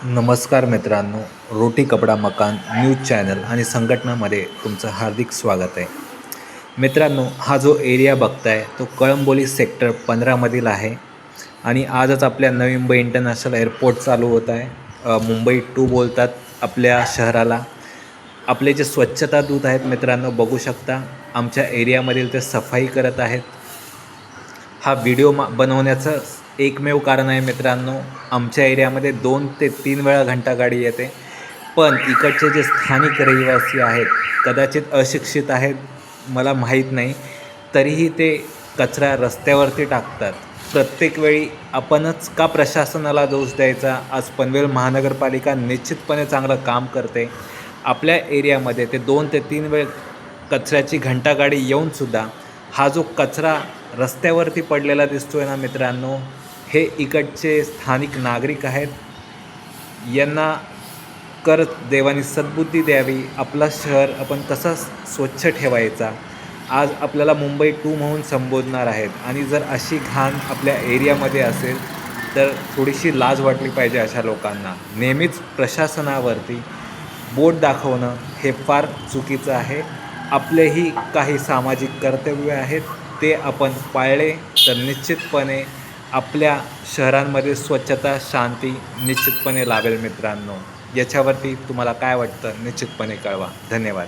नमस्कार मित्रांनो, रोटी कपडा मकान न्यूज चॅनल आणि संघटनामध्ये तुमचं हार्दिक स्वागत आहे. मित्रांनो, हा जो एरिया बघताय तो कळंबोली सेक्टर 15मधील आहे आणि आजच आपल्या नवी मुंबई इंटरनॅशनल एअरपोर्ट चालू होत आहे. मुंबई टू बोलतात आपल्या शहराला. आपले जे स्वच्छता दूत आहेत मित्रांनो, बघू शकता आमच्या एरियामधील ते सफाई करत आहेत. हा व्हिडिओ बनवण्याचं एकमेव कारण आहे मित्रांनो, आमच्या एरियामध्ये 2 ते 3 वेळा घंटागाडी येते. पण इकडचे जे स्थानिक रहिवासी आहेत, कदाचित अशिक्षित आहेत, मला माहीत नाही, तरीही ते कचरा रस्त्यावरती टाकतात. प्रत्येक वेळी आपणच का प्रशासनाला दोष द्यायचा? आज पनवेल महानगरपालिका निश्चितपणे चांगलं काम करते. आपल्या एरियामध्ये ते 2 ते 3 वेळ कचऱ्याची घंटागाडी येऊनसुद्धा हा जो कचरा रस्त्यावरती पडलेला दिसतो आहे ना मित्रांनो, हे इकडचे स्थानिक नागरिक आहेत. यांना देवानी सद्बुद्धी द्यावी. आपला शहर आपण कसा स्वच्छ ठेवायचा, आज आपल्याला मुंबई टू म्हणून संबोधणार आहेत. आणि जर अशी घाण आपल्या एरियामध्ये असेल तर थोडीशी लाज वाटली पाहिजे अशा लोकांना. नेहमीच प्रशासनावरती बोट दाखवणं हे फार चुकीचं आहे. आपलेही काही सामाजिक कर्तव्य आहेत, ते आपण पाळले तर निश्चितपणे आपल्या शहरांमध्ये स्वच्छता, शांती निश्चितपणे लाभेल मित्रांनो. याच्यावरती तुम्हाला काय वाटतं निश्चितपणे कळवा. धन्यवाद.